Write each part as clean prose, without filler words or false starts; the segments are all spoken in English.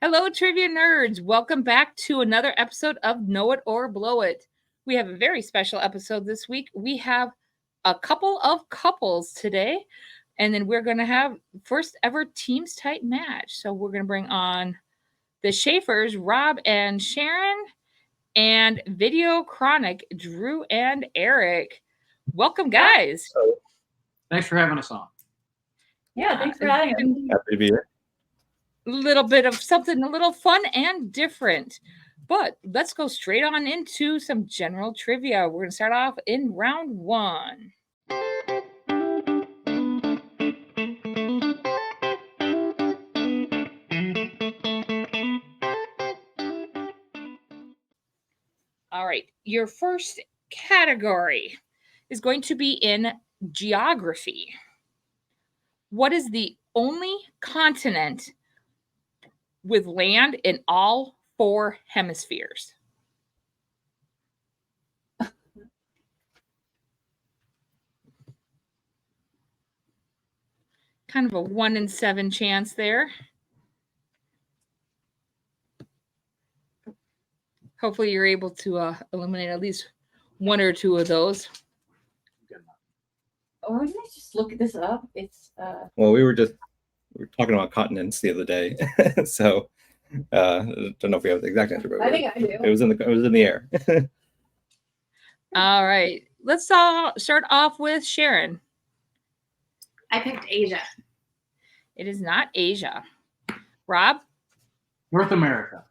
Hello, trivia nerds. Welcome back to another episode of Know It or Blow It. We have a very special episode this week. We have a couple of couples today, and then we're going to have first ever teams tight match. So we're going to bring on the Shaefers, Rob and Sharon, and Video Chronic, Drew and Eric. Welcome, guys. Thanks for having us on. Yeah, thanks for having us. Happy to be here. Little bit of something a little fun and different. But let's go straight on into some general trivia. We're going to start off in round one. All right, your first category is going to be in geography. What is the only continent with land in all four hemispheres? Kind of a 1 in 7 chance there. Hopefully you're able to eliminate at least one or two of those. Or didn't I just look this up? It's Well, we were talking about continents the other day, so don't know if we have the exact answer, but I think I do. it was in the air. All right, let's start off with Sharon. I picked Asia. It is not Asia. Rob? North America.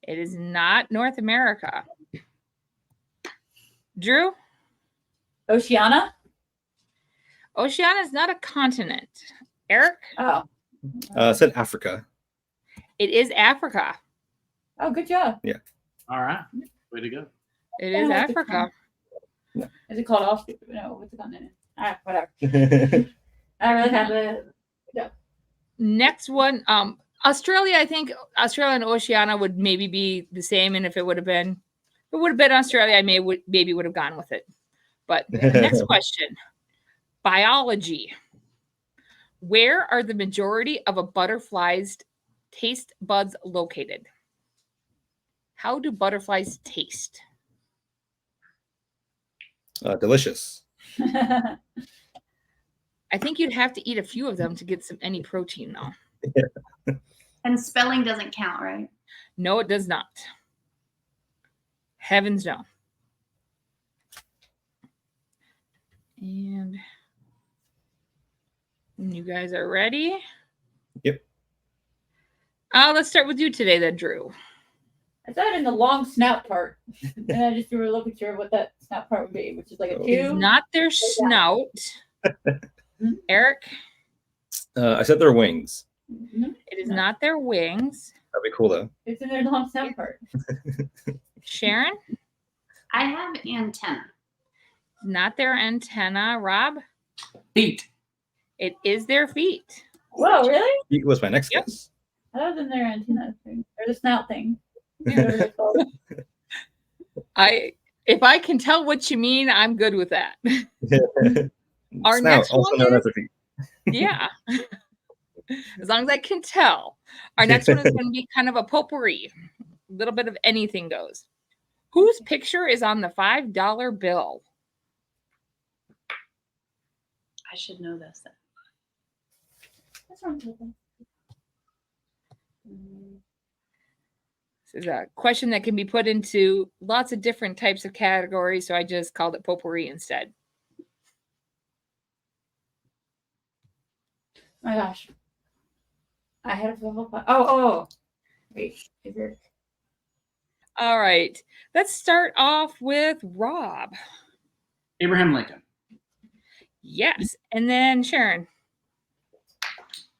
It is not North America. Drew? Oceania? Oceania is not a continent. Eric? Oh. I said Africa. It is Africa. Oh, good job. All right. Way to go. It is Yeah, Africa. Is it called Austria? No, what's the continent? Whatever. I really have a. Next one, Australia. I think Australia and Oceania would maybe be the same, and if it would have been Australia, I maybe would have gone with it. But next question, biology. Where are the majority of a butterfly's taste buds located? How do butterflies taste? Delicious. I think you'd have to eat a few of them to get any protein, though. Yeah. And spelling doesn't count, right? No, it does not. Heavens no. And when you guys are ready. Yep. Let's start with you today then, Drew. I thought in the long snout part. And I just drew a little picture of what that snout part would be, which is like a Oh. It is two. not their snout. Eric? I said their wings. Mhm. It is not their wings. That'd be cool though. It's in their long snout part. Sharon? I have antenna. Not their antenna. Rob? Feet. It is their feet. Whoa, really? It was my next Yep. guess. I thought it was in their antenna thing. Or the snout thing. Yeah. Whatever it's called. If I can tell what you mean, I'm good with that. Our Snout, next also one known is- as their feet. Yeah. As long as I can tell. Our next one is going to be kind of a potpourri. A little bit of anything goes. Whose picture is on the $5 bill? I should know this. What's wrong with them? This is a question that can be put into lots of different types of categories, so I just called it potpourri instead. My gosh. I had a whole Oh. Wait, is it? All right. Let's start off with Rob. Abraham Lincoln. Yes. And then Sharon.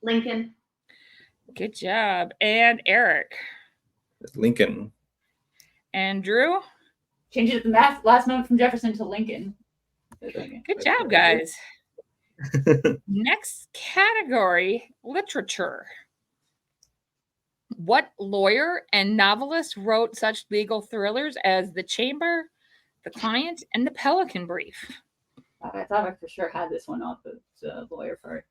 Lincoln. Good job. And Eric. Lincoln. And Drew. Change it at the last moment from Jefferson to Lincoln. Good job, guys. Next category, literature. What lawyer and novelist wrote such legal thrillers as The Chamber, The Client, and The Pelican Brief? I thought I for sure had this one off the lawyer part.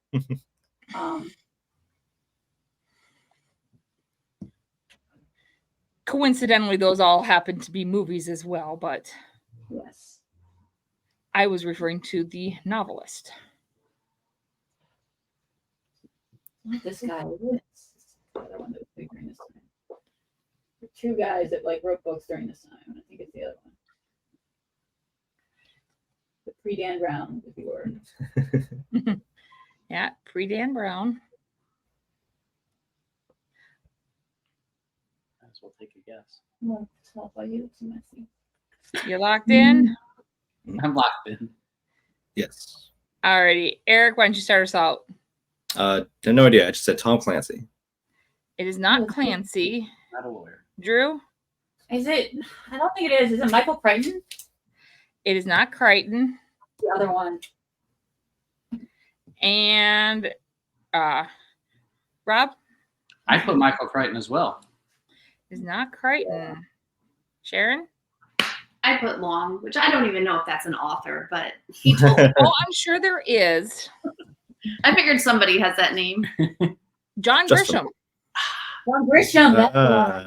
Coincidentally, those all happen to be movies as well, but Yes. I was referring to the novelist. Not this guy. It's the other one that was big during this time. The two guys that like wrote books during this time. I think it's the other one. The pre-Dan Brown, if you were. Yeah, pre-Dan Brown. Might as well take a guess. Well, tell by you. It's messy. You locked in? I'm locked in. Yes. Alrighty. Eric, why don't you start us out? No idea. I just said Tom Clancy. It is not Clancy. Not a lawyer. Drew? Is it? I don't think it is. Is it Michael Crichton? It is not Crichton. The other one. And Rob? I put Michael Crichton as well. Is not Crichton. Sharon? I put Long, which I don't even know if that's an author, but he told me. Oh, I'm sure there is. I figured somebody has that name. John Justin. Grisham. John Grisham. That's the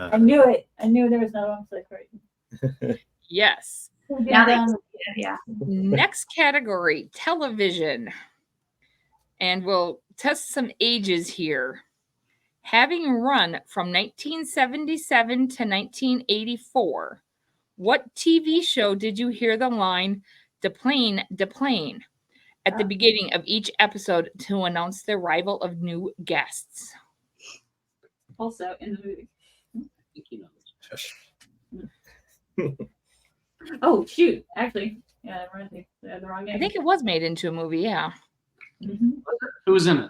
one. I knew it. I knew there was no one for Crichton. Yes. Now they, yeah. Next category, television. And we'll test some ages here. Having run from 1977 to 1984, what TV show did you hear the line, "De plane, at the beginning of each episode to announce the arrival of new guests? Also in the movie. I think he knows. Oh shoot! Actually, yeah, we're the wrong name. I think it was made into a movie, yeah. Who was in it?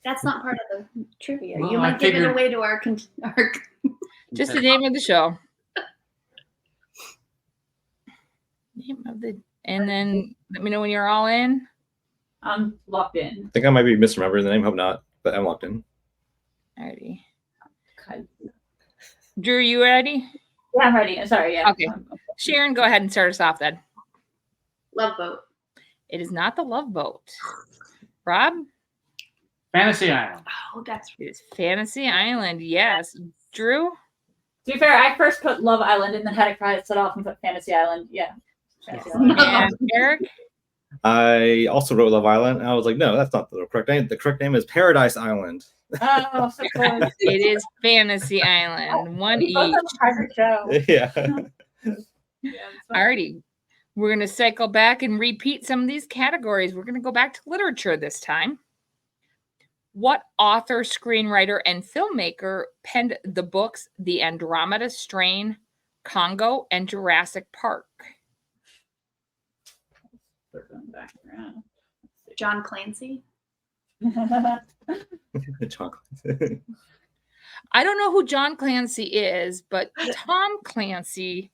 That's not part of the trivia. Well, you I might give it figured- away to our Just the name of the show. Name of the, and then let me know when you're all in. I'm locked in. I think I might be misremembering the name. Hope not, but I'm locked in. Alrighty. Okay. Drew, you ready? Yeah, I'm ready. Sorry, yeah. Okay. Sharon, go ahead and start us off then. Love Boat. It is not the Love Boat. Rob? Fantasy Island. Oh, that's It is Fantasy Island. Yes. Drew? To be fair, I first put Love Island and then had it cry set off and put Fantasy Island. Yeah. Fantasy Island. And Eric? I also wrote Love Island, and I was like, no, that's not the correct name. The correct name is Paradise Island. Oh, so close. It is Fantasy Island. One We both each. have a private show. Yeah. Yeah, it's fun. Alrighty. We're going to cycle back and repeat some of these categories. We're going to go back to literature this time. What author, screenwriter, and filmmaker penned the books The Andromeda Strain, Congo, and Jurassic Park? Circling back around. John Clancy. Chocolate. I don't know who John Clancy is, but Tom Clancy,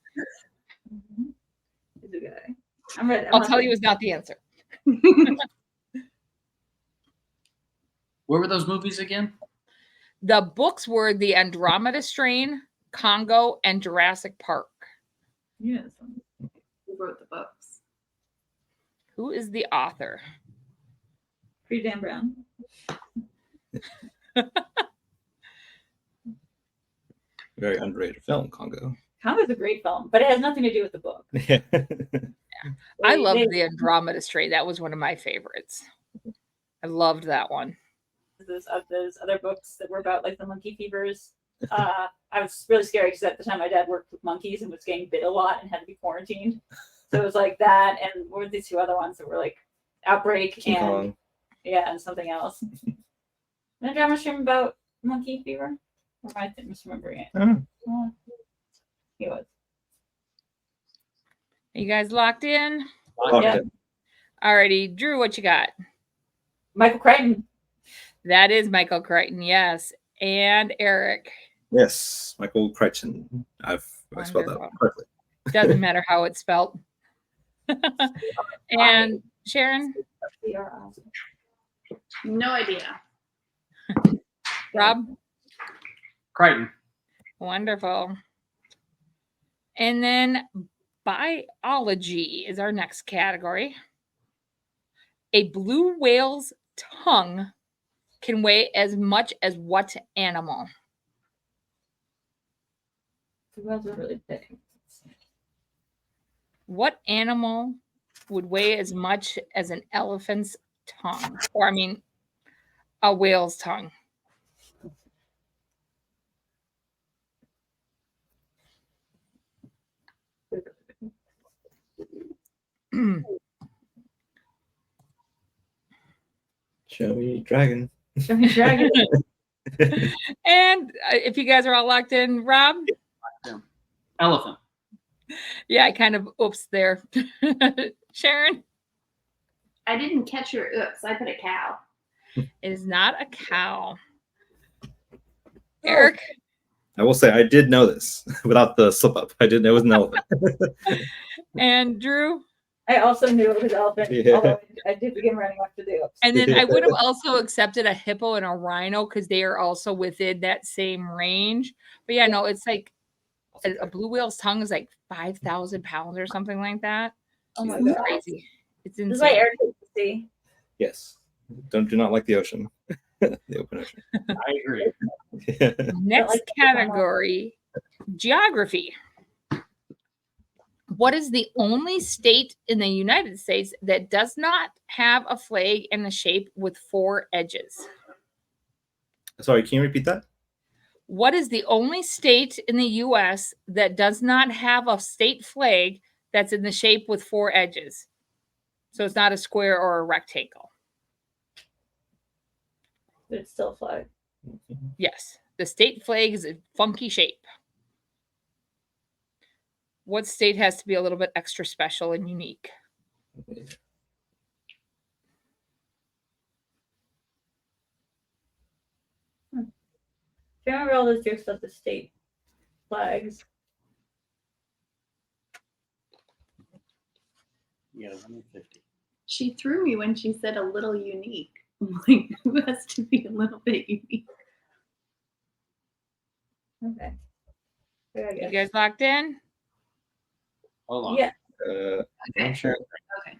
He's a guy. I'm ready. I'll tell you, is not the answer. Where were those movies again? The books were The Andromeda Strain, Congo, and Jurassic Park. Yes. Who wrote the books? Who is the author? Pre-Dan Brown. Very underrated film, Congo. Congo's a great film, but it has nothing to do with the book. Yeah. I They- loved they- The Andromeda Strain. That was one of my favorites. I loved that one. those other books that were about like the monkey fevers. I was really scared because at the time my dad worked with monkeys and was getting bit a lot and had to be quarantined. So it was like that, and what were these two other ones that were like Outbreak King and Kong. yeah, and something else. The drama stream about monkey fever. Or am I misremembering it? He was. You guys locked in? Locked Yeah. in. Alrighty, Drew, what you got? Michael Crichton. That is Michael Crichton, yes. And Eric. Yes, Michael Crichton. I spelled that Wonderful. correctly. Doesn't matter how it's spelled. And Sharon, No idea. Rob, Crichton. wonderful. And then biology is our next category. A blue whale's tongue can weigh as much as what animal? Who else are really big? What animal would weigh as much as an elephant's tongue? Or, I mean, a whale's tongue. Show me dragon. Dragon. And if you guys are all locked in, Rob? Elephant. Yeah, I kind of oops there. Sharon? I didn't catch your oops. I put a cow. It is not a cow. Eric? I will say I did know this without the slip up. I didn't know it was an elephant. And Drew? I also knew it was elephant, Yeah. although I did begin running off to the oops. And then I would have also accepted a hippo and a rhino because they are also within that same range. But yeah, no, it's like a blue whale's tongue is like 5,000 pounds or something like that. Oh my It's god. crazy. It's This is why insane. Eric takes the sea. Yes. Do not like the ocean. The open ocean. I agree. Next like that. category, geography. What is the only state in the United States that does not have a flag in the shape with 4 edges? Sorry, can you repeat that? What is the only state in the U.S. that does not have a state flag that's in the shape with 4 edges? So it's not a square or a rectangle. But it's still a flag. Yes, the state flag is a funky shape. What state has to be a little bit extra special and unique? Do you remember all those jokes about the state flags? Yeah, 150. She threw me when she said a little unique. I'm like, who has to be a little bit unique? Okay. There I You guess. guys locked in? Hold on. Yeah. Okay. Sure. Okay.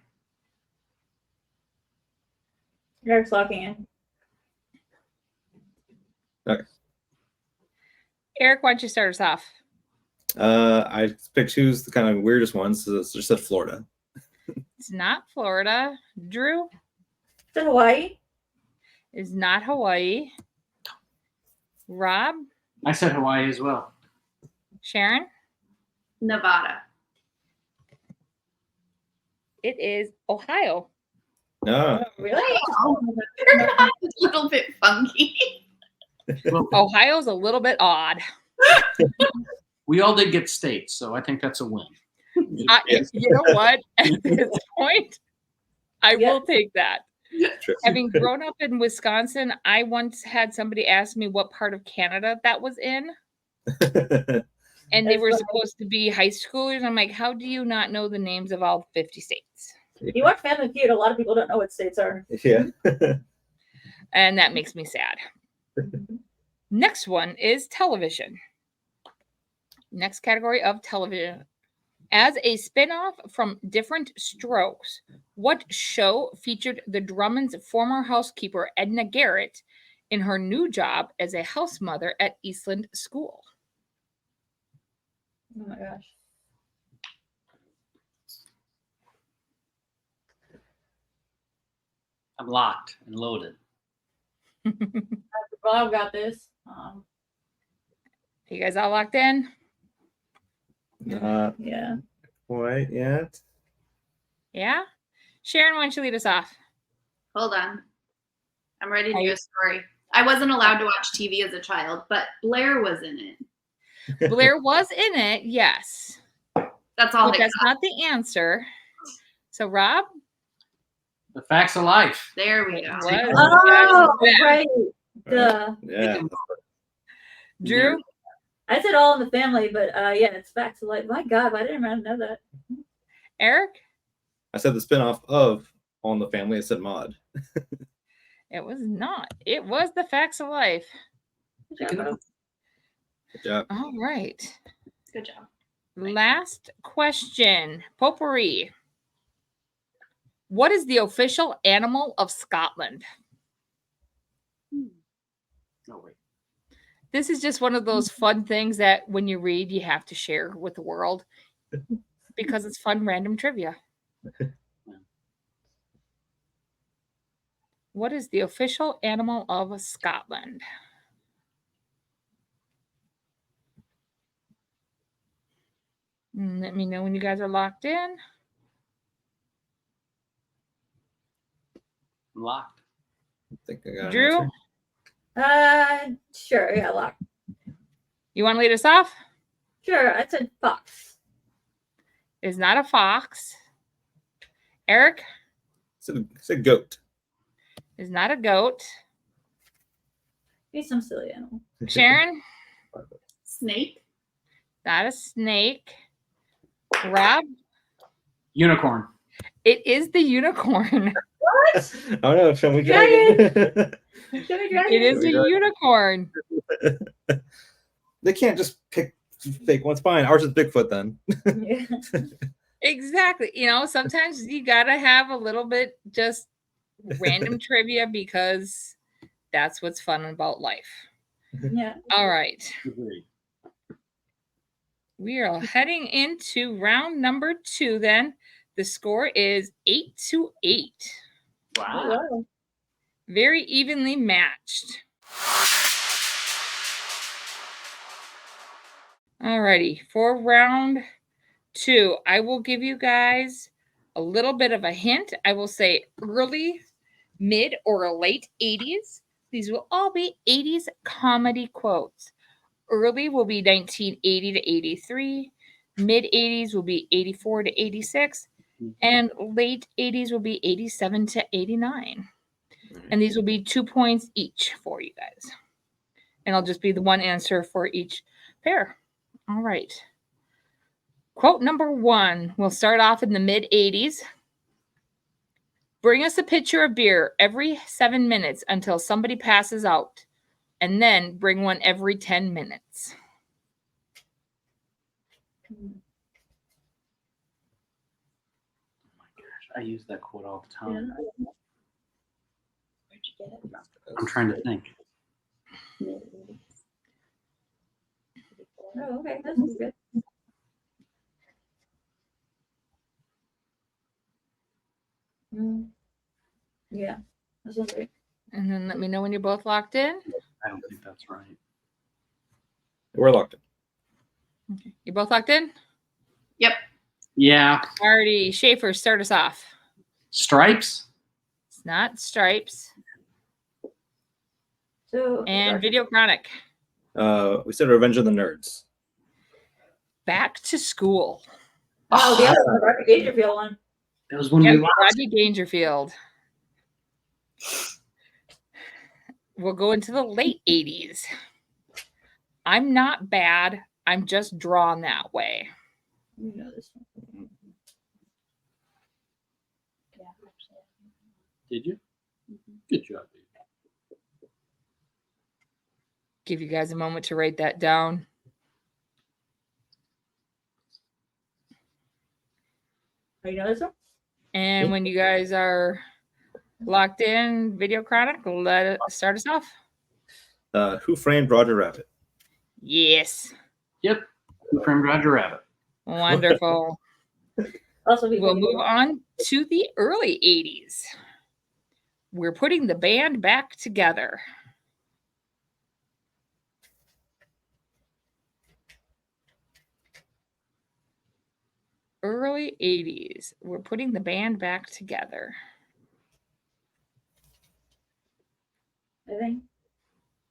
Eric's locking in. Eric, why don't you start us off? I picked who's the kind of weirdest ones. So it's just said Florida. It's not Florida. Drew? Is it Hawaii? Is not Hawaii. Rob? I said Hawaii as well. Sharon? Nevada. It is Ohio. No. Really? Oh, a little bit funky. Ohio's a little bit odd. We all did get states, so I think that's a win. Yes. You know what? At this point, I Yeah. will take that. True. Having grown up in Wisconsin, I once had somebody ask me what part of Canada that was in. And they That's were funny. supposed to be high schoolers. I'm like, how do you not know the names of all 50 states? You watch Family Feud, a lot of people don't know what states are. Yeah. And that makes me sad. Next one is television. Next category of television. As a spin-off from Different Strokes, what show featured the Drummonds' former housekeeper Edna Garrett in her new job as a house mother at Eastland School? Oh my gosh. I'm locked and loaded. Well, I've got this. You guys all locked in? Not Yeah. quite yet. Yeah? Sharon, why don't you lead us off? Hold on. I'm ready to Are do you- a story. I wasn't allowed to watch TV as a child, but Blair was in it. Blair was in it, yes. That's all But I that's got. not the answer. So, Rob? The Facts of Life. There we go. Was. Oh, Yeah. right. Duh. Yeah. Drew? I said All in the Family, but yeah, it's Facts of Life. My God, why didn't I know that? Eric? I said the spinoff of All in the Family. I said Mod. It was not. It was The Facts of Life. Good job, bro. Good job. All right. Good job. Last question. Potpourri. What is the official animal of Scotland? No, wait. This is just one of those fun things that when you read, you have to share with the world because it's fun random trivia. What is the official animal of Scotland? Let me know when you guys are locked in. Locked. I think I got an Drew, answer. Sure, yeah, lock. you want to lead us off? Sure, I said fox. It's not a fox. Eric It's a goat. is not a goat. Be some silly animal. Sharon, Snake. not a snake. Rob, Unicorn. it is the unicorn. What? Oh no, show me Dragon. dragon. Should we drag It is we a got- unicorn. They can't just pick fake ones. Fine. Ours is Bigfoot then. Yeah. Exactly. You know, sometimes you got to have a little bit just random trivia because that's what's fun about life. Yeah. All right. Agreed. We are heading into round number 2 then. The score is 8-8. Wow. Wow. Very evenly matched. Alrighty, for round 2, I will give you guys a little bit of a hint. I will say early, mid, or late 80s. These will all be 80s comedy quotes. Early will be 1980 to 83. Mid 80s will be 84 to 86. And late 80s will be 87 to 89. And these will be 2 points each for you guys. And I'll just be the one answer for each pair. All right. Quote number 1. We'll start off in the mid 80s. Bring us a pitcher of beer every 7 minutes until somebody passes out. And then bring one every 10 minutes. Oh my gosh, I use that quote all the time. Yeah. Where'd you get it? I'm trying to think. Oh, okay. That's good. Yeah. That sounds great. And then let me know when you're both locked in. I don't think that's right. We're locked in. Okay. You both locked in? Yeah. Alrighty, Shaefers, start us off. Stripes. It's not Stripes. So And Video Chronic. We said Revenge of the Nerds. Back to School. Oh, the other one, the Rocky Dangerfield one. That was when Yep, we lost. Rodney Dangerfield. We'll go into the late 80s. I'm not bad. I'm just drawn that way. You know this one. Yeah, actually. Did you? Good job, baby. Give you guys a moment to write that down. Oh, you know this one? And when you guys are locked in, Video Chronic, start us off. Who Framed Roger Rabbit? Yes. Yep. Who Framed Roger Rabbit? Wonderful. Also, We'll move on to the early 80s. We're putting the band back together. Early 80s. We're putting the band back together. I think.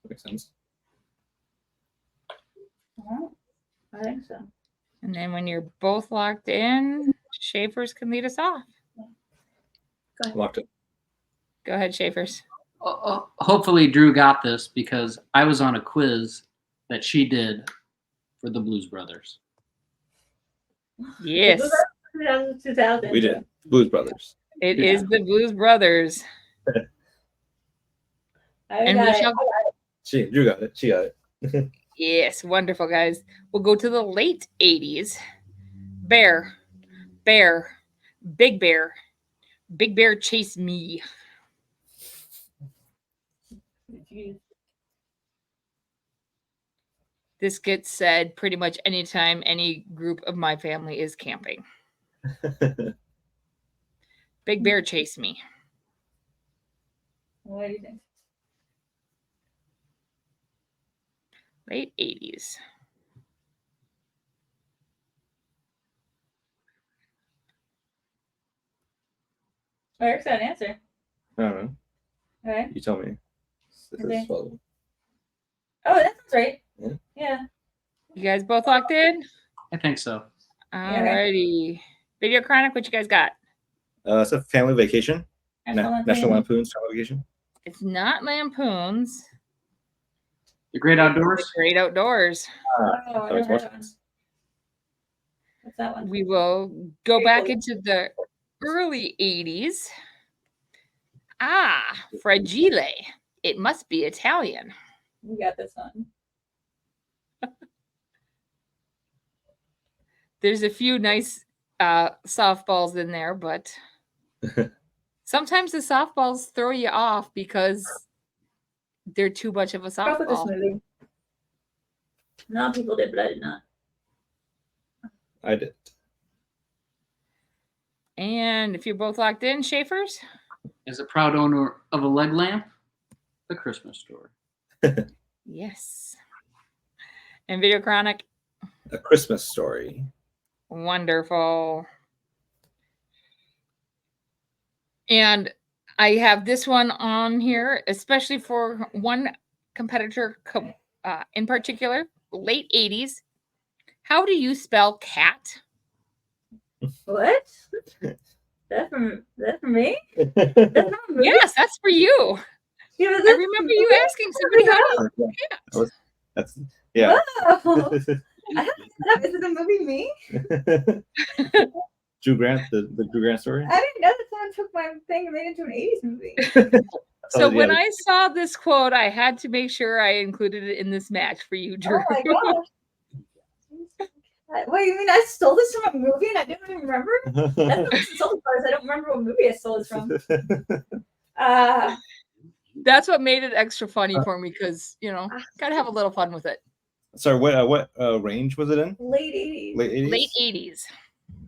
Makes sense. I think so. And then when you're both locked in, Shaefers can lead us off. Locked in. Go ahead, Shaefers. Hopefully Drew got this because I was on a quiz that she did for the Blues Brothers. Yes, 2000. We did. Blues Brothers. it Yeah. is the Blues Brothers. And we shall Drew got it. She got it. Yes, wonderful, guys. We'll go to the late 80s. Bear, bear, big bear chase me. This gets said pretty much anytime any group of my family is camping. Big Bear Chase Me. What do you think? Late 80s. Oh, Eric's got an answer. I don't know. Okay. You tell me. Okay. Well, Oh, that sounds right. Yeah. Yeah. You guys both locked in? I think so. Alrighty. Video Chronic, what you guys got? it's a family vacation. National National Lampoon. Lampoon's family vacation. It's not Lampoons. The Great Outdoors. Great Outdoors. Oh, I I was never heard watching of one. this. What's that one? We will go back into the early 80s. Fragile. It must be Italian. We got this one. There's a few nice softballs in there, but sometimes the softballs throw you off because they're too much of a Start off with this softball. movie. A lot of people did, but I did not. I did. And if you're both locked in, Shaefers? As a proud owner of a leg lamp, The Christmas Story. Yes. And Video Chronic? A Christmas Story. Wonderful. And I have this one on here, especially for one competitor in particular, late 80s. How do you spell cat? What? That from me? That's not a movie? Yes, that's for you. Yeah, I remember you asking somebody how to That that's yeah. Oh, I don't know. Is it the movie Me? Drew Grant, the Drew Grant story. I didn't know that someone took my thing and made it into an 80s movie. So yeah. when I saw this quote, I had to make sure I included it in this match for you, Drew. Oh my gosh. Wait, you mean I stole this from a movie and I didn't even remember? That's what stole I don't remember what movie I stole it from. That's what made it extra funny for me because, gotta have a little fun with it. Sorry, what range was it in? Late 80s. Late 80s. Late 80s.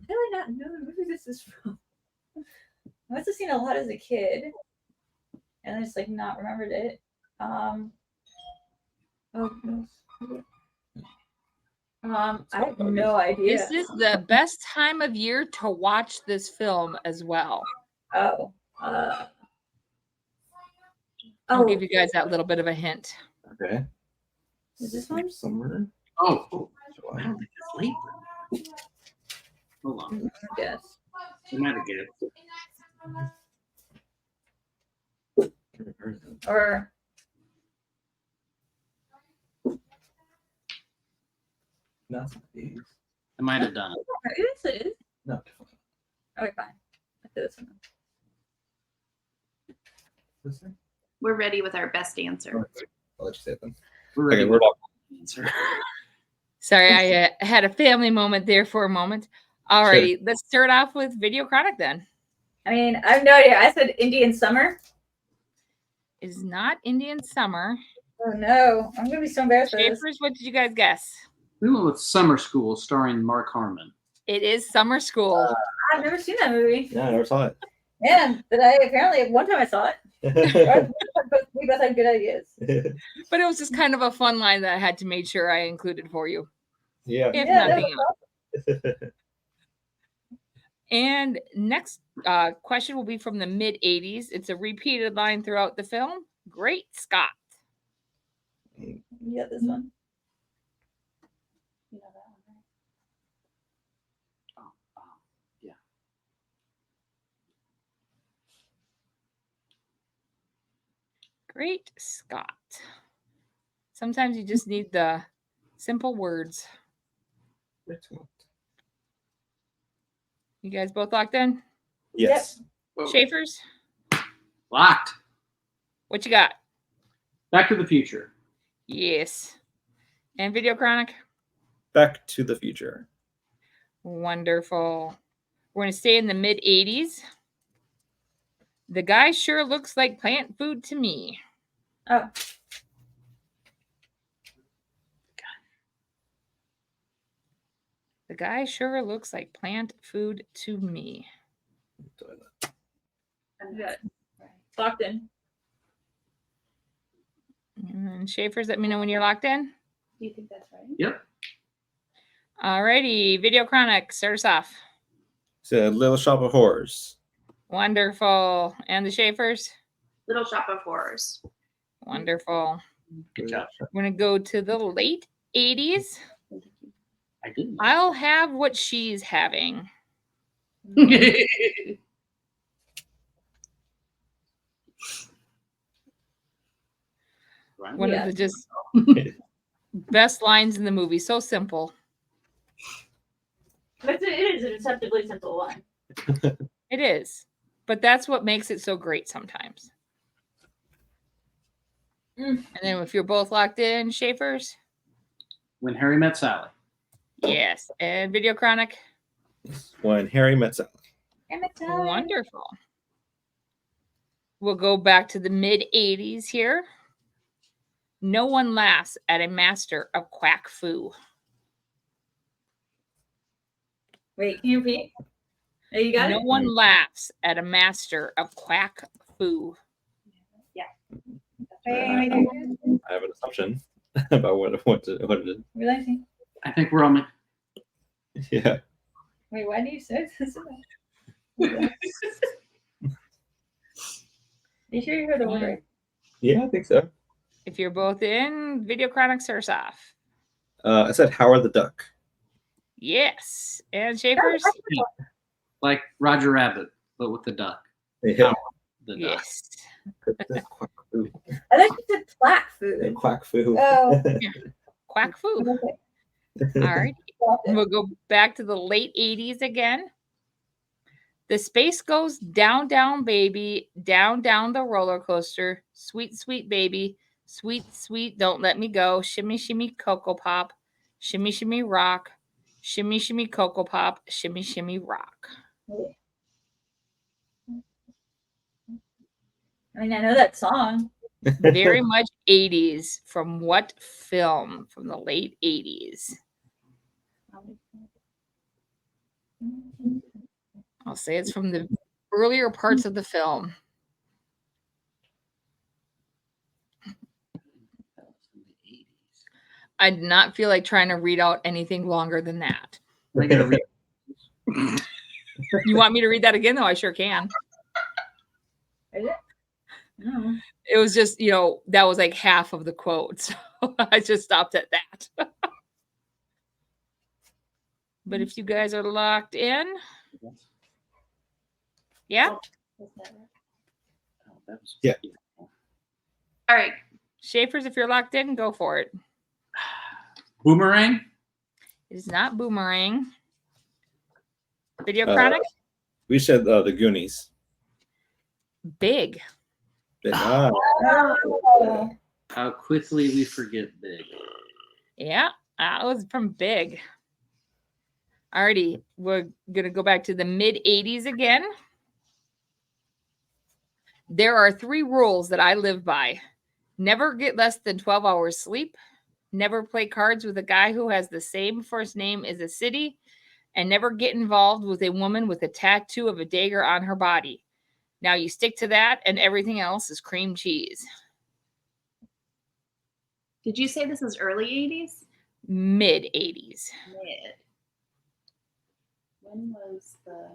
How do I not know the movie this is from? I must have seen a lot as a kid, and I just not remembered it. I have no idea. This is the best time of year to watch this film as well. Oh. I'll give you guys that little bit of a hint. Okay. Is this one? Summer. Oh, July. I don't think it's late. Hold on. Yes. I might have get it. Or Not these. I might have done it. yes, it is. No. Okay, fine. Let's do this one. This thing? We're ready with our best answer. I'll let you say it then. We're Okay, ready we're with all. the answer. Sorry, I had a family moment there for a moment. All righty, let's start off with Video Chronic then. I mean, I have no idea. I said Indian Summer. It is not Indian Summer. Oh no, I'm gonna be so embarrassed by this. Shapers, what did you guys guess? We went with Summer School starring Mark Harmon. It is Summer School. I've never seen that movie. Yeah, I never saw it. Yeah, but I apparently one time I saw it. We both had good ideas. But it was just kind of a fun line that I had to make sure I included for you, Yeah. if Yeah, that nothing else. And next question will be from the mid 80s. It's a repeated line throughout the film. Great Scott. You got this one. You know that one, right? Yeah. Great Scott. Sometimes you just need the simple words. You guys both locked in? Yes. Whoa. Shafers, Locked. what you got? Back to the Future. Yes. And Video Chronic? Back to the Future. Wonderful. We're going to stay in the mid 80s. The guy sure looks like plant food to me. Oh. The guy sure looks like plant food to me. Good. Locked in. And then Shaefers, let me know when you're locked in. Do you think that's right? Yep. Alrighty, Video Chronic, start us off. It's a Little Shop of Horrors. Wonderful. And the Shaefers? Little Shop of Horrors. Wonderful. Good job. We're going to go to the late 80s. I did. I'll have what she's having. One of the just best lines in the movie. So simple. But it is a deceptively simple line. It is. But that's what makes it so great sometimes. And then if you're both locked in, Shaefers? When Harry Met Sally. Yes. And Video Chronic? When Harry Met Sally. Wonderful. We'll go back to the mid 80s here. No one laughs at a master of quack foo. Wait, can you repeat? Oh, you got No it? one laughs at a master of quack foo. Wait. I have an assumption about what it is. Relaxing. I think we're on. Yeah. Wait, why do you say this? You sure you heard the word right? Yeah, I think so. If you're both in, Video Chronic starts off. I said Howard the Duck. Yes. And Shaefers? Like Roger Rabbit, but with the duck. Yeah. The duck. Yes. Quack foo. I thought you said plaque food. Quack foo. Oh, Quack foo. okay. All right. We'll go back to the late 80s again. The space goes down, down, baby, down, down the roller coaster. Sweet, sweet baby. Sweet, sweet, don't let me go. Shimmy, shimmy, Cocoa Pop. Shimmy, shimmy, rock. Shimmy, shimmy, Cocoa Pop. Shimmy, shimmy, rock. I mean, I know that song. Very much 80s. From what film? From the late 80s. I'll say it's from the earlier parts of the film. I did not feel like trying to read out anything longer than that. I gotta read. You want me to read that again, though? I sure can. Is it? No. It was just, that was like half of the quote. So I just stopped at that. But if you guys are locked in, yeah? Yeah. All right. Shaefers, if you're locked in, go for it. Boomerang. It is not Boomerang. Video Chronic? We said the Goonies. Big. Oh. How quickly we forget Big. Yeah, that was from Big. Alrighty, we're going to go back to the mid 80s again. There are 3 rules that I live by. Never get less than 12 hours sleep. Never play cards with a guy who has the same first name as a city. And never get involved with a woman with a tattoo of a dagger on her body. Now you stick to that and everything else is cream cheese. Did you say this is early 80s? Mid 80s. Mid. When was the...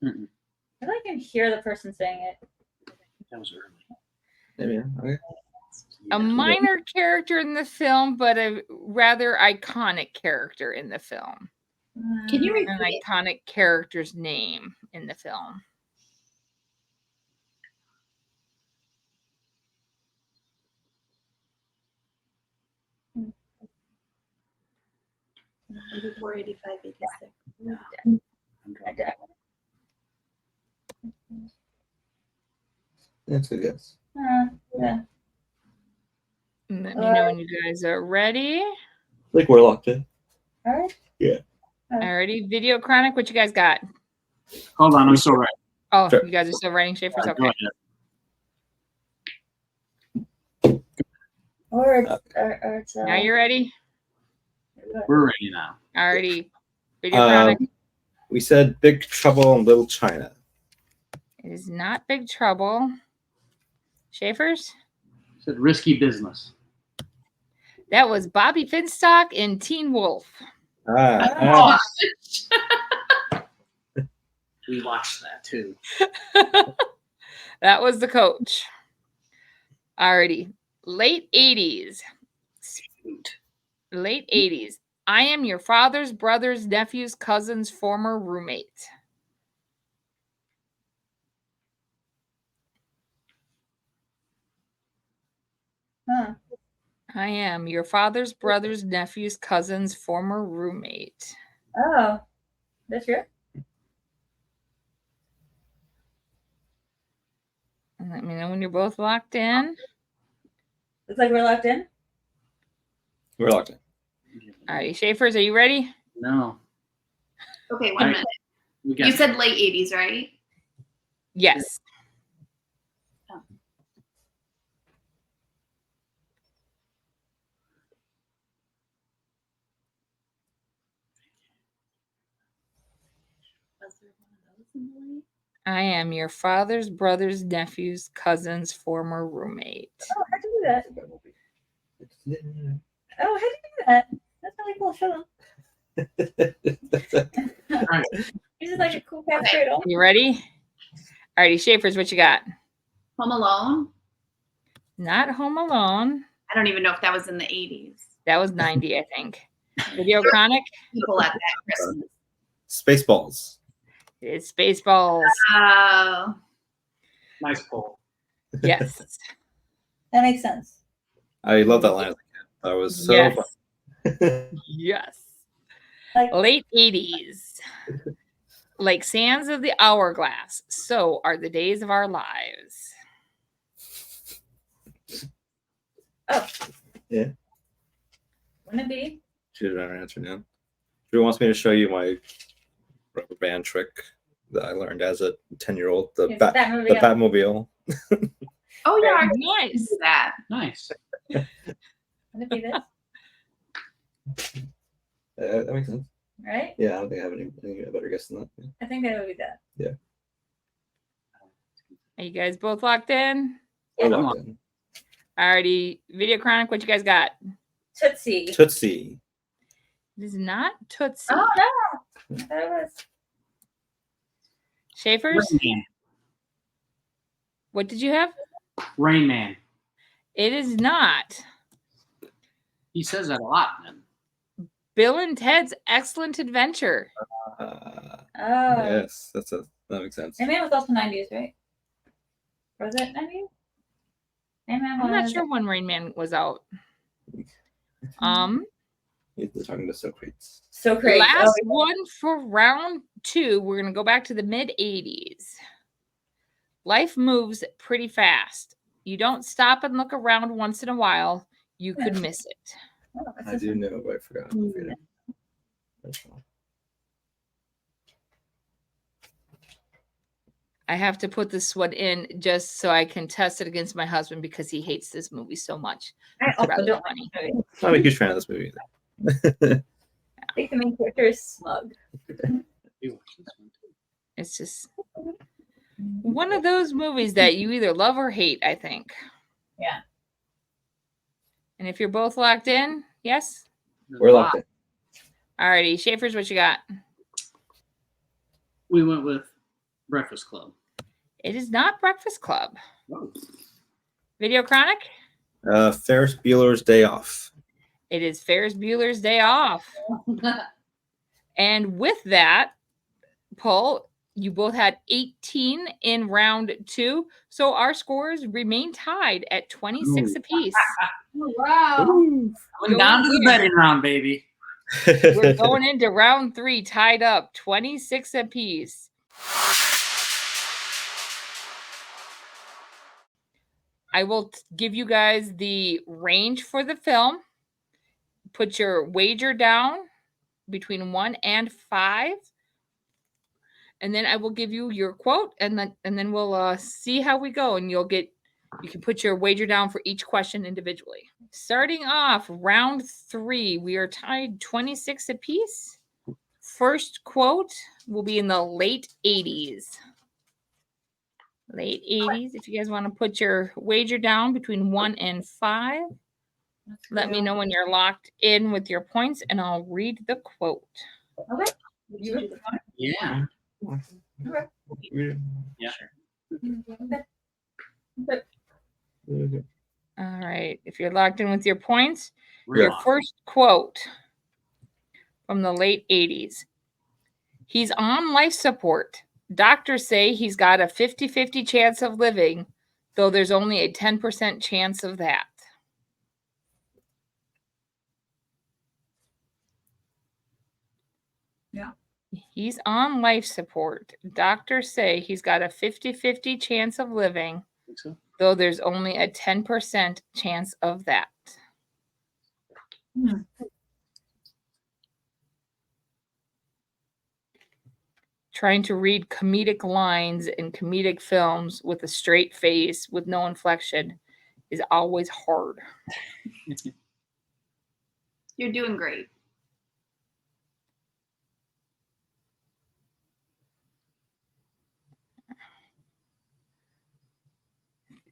I feel like I can hear the person saying it. That was early. Maybe. Okay. A minor character in the film, but a rather iconic character in the film. Can you repeat An it? iconic character's name in the film. Before 85, 86. That's a guess. Yeah. Let me know when you guys are ready. I think we're locked in. All right. Alrighty, Video Chronic, what you guys got? Hold on, I'm still right. Oh, Sure. you guys are still writing Shaefers? Go Okay. ahead. Or it's Now you're ready? We're ready now. Alrighty. Video Chronic. We said Big Trouble in Little China. It is not Big Trouble. Shaefers? Said Risky Business. That was Bobby Finstock in Teen Wolf. We watched that too. That was the coach. Alrighty. Late 80s. Late 80s. I am your father's brother's nephew's cousin's former roommate. Huh. I am your father's brother's nephew's cousin's former roommate. Oh, that's true. And let me know when you're both locked in. Looks like we're locked in. We're locked in. All right, Shaefers, are you ready? No. Okay, 1 minute. We got You said late 80s, right? Yes. Was there one of those in the late? I am your father's brother's nephew's cousin's former roommate. Oh, how'd you do that? Oh, how'd you do that? That's really cool. Show them. Right. This is like a cool cat cradle. You ready? Alrighty, Shaefers, what you got? Home Alone? Not Home Alone. I don't even know if that was in the 80s. That was 90, I think. Video Chronic. People at that Christmas. Spaceballs. It's Spaceballs. Oh. Nice pull. Yes. That makes sense. I love that line. That was so Yes. fun. Yes. Like, Late 80s. Like sands of the hourglass, so are the days of our lives. oh, Yeah. wouldn't it be? Should I answer now? Drew wants me to show you my rubber band trick that I learned as a 10-year-old. The It's that movie. the Batmobile. Oh, yeah. I can Nice. do that. Nice. Wouldn't it be this? That makes sense. Right? Yeah, I don't think I have any better guess than that. Yeah. I think that would be that. Are you guys both locked in? We're come locked on. in. Alrighty. Video Chronic, what you guys got? Tootsie. Tootsie. It is not Tootsie. Oh no! I thought it was. Shaefers, Rain Man. what did you have? Rain Man. It is not. He says that a lot, man. Bill and Ted's Excellent Adventure. Oh. Yes, that makes sense. Ant-Man was also 90s, right? Or was it 90s? Ant-Man I'm not was- sure when Rain Man was out. You're talking to Socrates. So crazy. Last one for round 2. We're going to go back to the mid 80s. Life moves pretty fast. You don't stop and look around once in a while. You could miss it. Oh, that's I this do one. know, but I forgot. Mm. I have to put this one in just so I can test it against my husband because he hates this movie so much. I It's also rather don't like funny. this movie. I'm a huge fan of this movie. I think the main character is smug. It's just one of those movies that you either love or hate, I think. Yeah. And if you're both locked in, yes? We're locked in. Alrighty, Shaefers, what you got? We went with Breakfast Club. It is not Breakfast Club. Whoa. Video Chronic? Ferris Bueller's Day Off. It is Ferris Bueller's Day Off. And with that, Paul, you both had 18 in round 2. So our scores remain tied at 26 Ooh. apiece. Wow. Going down to the betting round, baby. We're going into round 3 tied up 26 apiece. I will give you guys the range for the film. Put your wager down between 1 and 5. And then I will give you your quote, and then we'll see how we go, and you'll get You can put your wager down for each question individually. Starting off round 3, we are tied 26 apiece. First quote will be in the late 80s. Late 80s. If you guys want to put your wager down between 1 and 5, let me know when you're locked in with your points and I'll read the quote. Okay. You do the one? Yeah. Okay. Yeah. Okay. All right. If you're locked in with your points, We're your off. first quote from the late 80s. He's on life support. Doctors say he's got a 50-50 chance of living, though there's only a 10% chance of that. Yeah. He's on life support. Doctors say he's got a 50-50 chance of living, Think so? though there's only a 10% chance of that. Hmm. Trying to read comedic lines in comedic films with a straight face with no inflection is always hard. You're doing great.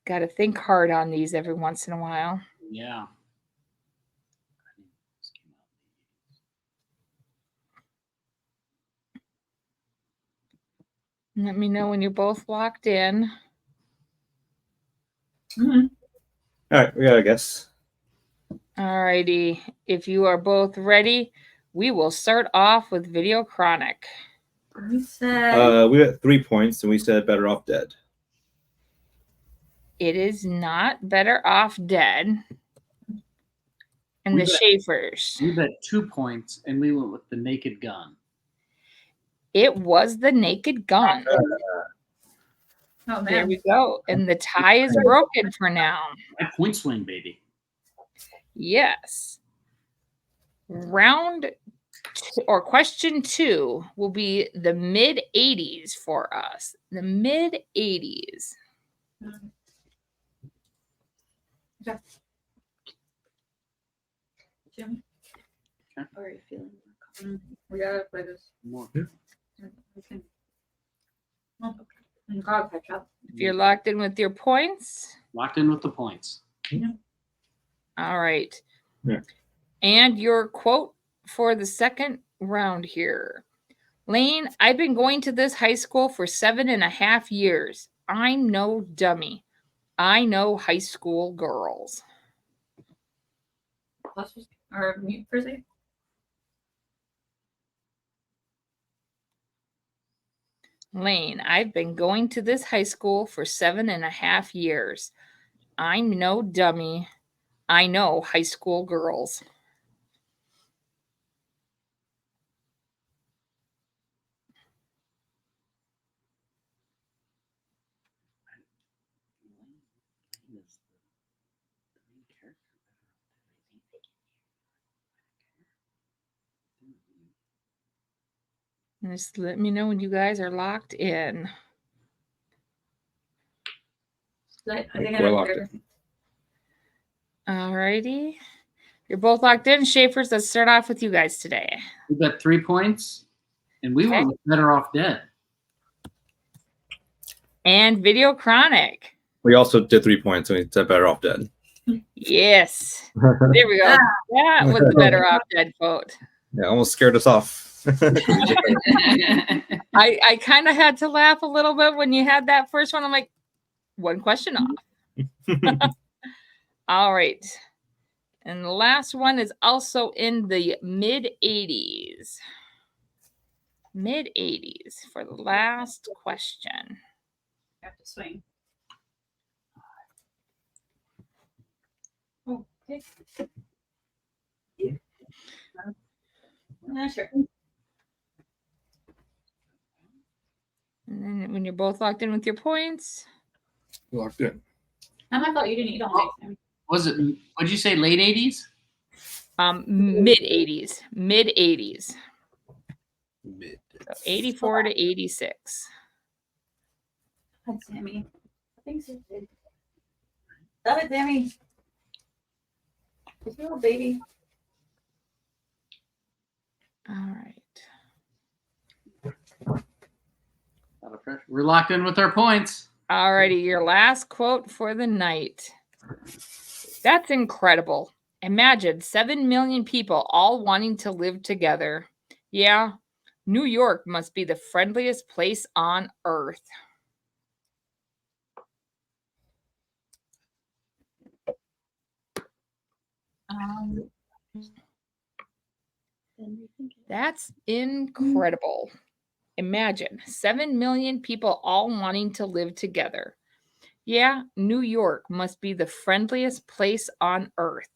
Got to think hard on these every once in a while. Yeah. Let me know when you're both locked in. Mhm. All right, we got a guess. Alrighty. If you are both ready, we will start off with Video Chronic. You said We got 3 points, and we said Better Off Dead. It is not Better Off Dead. And We the bet- Shaefers. You bet 2 points, and we went with the Naked Gun. It was the Naked Gun. oh There man. we go. And the tie is broken for now. My point swing, baby. Yes. Question 2 will be the mid 80s for us. The mid 80s. Okay. Jim, How are you feeling? we gotta play this. More. We can. Oh, okay. God, catch up. If you're locked in with your points. Locked in with the points. All right. Yeah. And your quote for the second round here. Lane, I've been going to this high school for 7.5 years. I'm no dummy. I know high school girls. Plus, or mute for a second. Lane, I've been going to this high school for 7.5 years. I'm no dummy. I know high school girls. Just let me know when you guys are locked in. I We're think I know locked where- in. All righty. You're both locked in. Shaefers, let's start off with you guys today. We got 3 points, and we Okay. went with Better Off Dead. And Video Chronic. We also did 3 points, and we said Better Off Dead. Yes. There we go. That was the Better Off Dead quote. Yeah, almost scared us off. I kind of had to laugh a little bit when you had that first one. I'm like, one question off. All right. And the last one is also in the mid 80s. Mid 80s for the last question. have to swing. Oh, okay. Sure. And then when you're both locked in with your points, Locked in. I thought you didn't eat all night. Sammy. Was it, what'd you say, late 80s? mid 80s. Mid 80s. Mid. So 84 to 86. Hi, Sammy. Thanks. Stop it, Demi. It's your little baby. All right. We're locked in with our points. All righty. Your last quote for the night. That's incredible. Imagine 7 million people all wanting to live together. Yeah, New York must be the friendliest place on earth. That's incredible. Imagine 7 million people all wanting to live together. Yeah, New York must be the friendliest place on earth.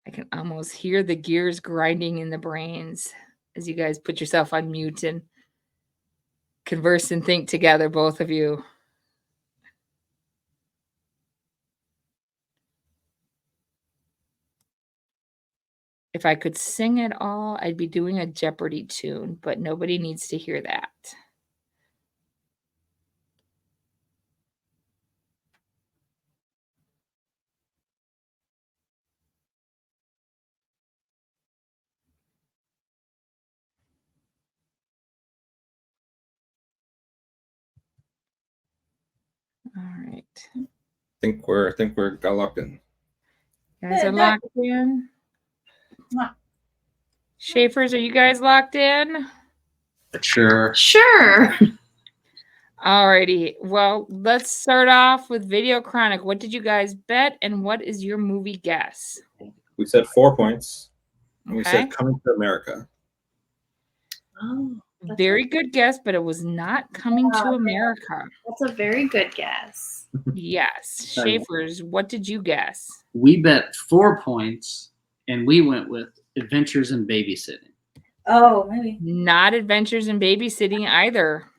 I can almost hear the gears grinding in the brains as you guys put yourself on mute and converse and think together, both of you. If I could sing it all, I'd be doing a Jeopardy tune, but nobody needs to hear that. All right. think we're got locked in. Guys are locked in. Shaefers, are you guys locked in? Sure. Sure. Alrighty. Well, let's start off with Video Chronic. What did you guys bet, and what is your movie guess? We said 4 points. And we Okay. said Coming to America. Oh, Very good guess, but it was not Coming to America. that's a very good guess. Yes. Shaefers, what did you guess? We bet 4 points, and we went with Adventures in Babysitting. Oh, maybe. Not Adventures in Babysitting either.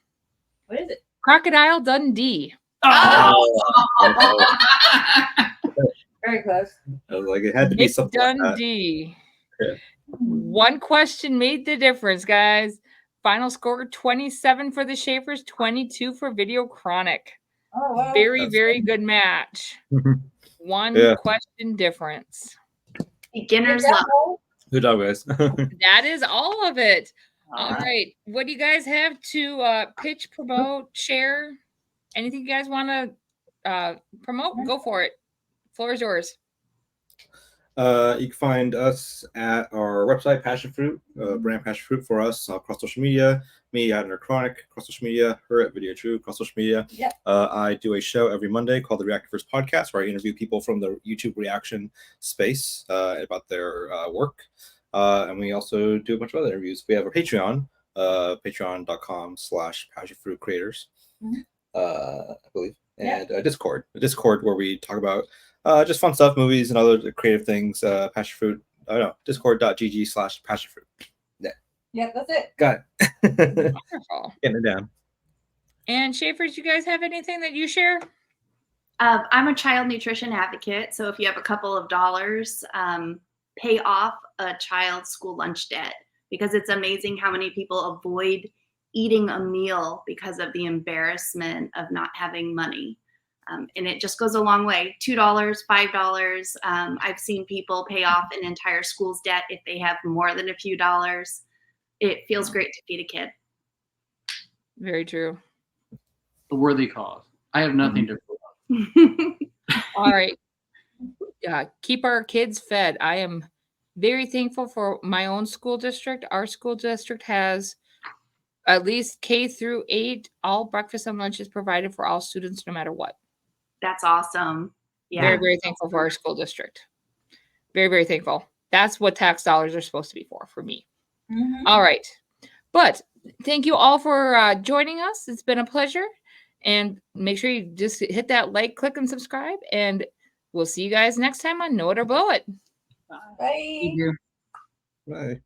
What is it? Crocodile Dundee. Oh. Very close. I was like, it had to be Nick something like that. Dundee. Yeah. One question made the difference, guys. Final score 27 for the Shaefers, 22 for Video Chronic. Oh, wow. Very, very good match. One Yeah. question difference. Beginner's luck. Good job, guys. That is all of it. All right. What do you guys have to pitch, promote, share? Anything you guys want to promote? Go for it. Floor is yours. You can find us at our website, Passion Fruit, brand Passion Fruit for us across social media. Me at Nerd Chronic across social media, her at Video True across social media. Yep. I do a show every Monday called the Reactivers Podcast, where I interview people from the YouTube reaction space about their work. And we also do a bunch of other interviews. We have a Patreon, patreon.com/passionfruitcreators, I believe, and Discord where we talk about just fun stuff, movies, and other creative things. Passion Fruit. I don't know. Discord.gg/passionfruit. Yeah, that's it. Got it. Wonderful. Getting it down. And Shaefers, you guys have anything that you share? I'm a child nutrition advocate, so if you have a couple of dollars, pay off a child's school lunch debt, because it's amazing how many people avoid eating a meal because of the embarrassment of not having money. And it just goes a long way. $2, $5. I've seen people pay off an entire school's debt if they have more than a few dollars. It feels great to feed a kid. Very true. A worthy cause. I have nothing to prove. All right. Keep our kids fed. I am very thankful for my own school district. Our school district has at least K through 8. All breakfast and lunch is provided for all students, no matter what. That's awesome. Yeah. Very, very thankful for our school district. Very, very thankful. That's what tax dollars are supposed to be for me. Mm-hmm. All right. But thank you all for joining us. It's been a pleasure. And make sure you just hit that like, click, and subscribe. And we'll see you guys next time on Know It or Blow It. Bye. Thank you. Bye.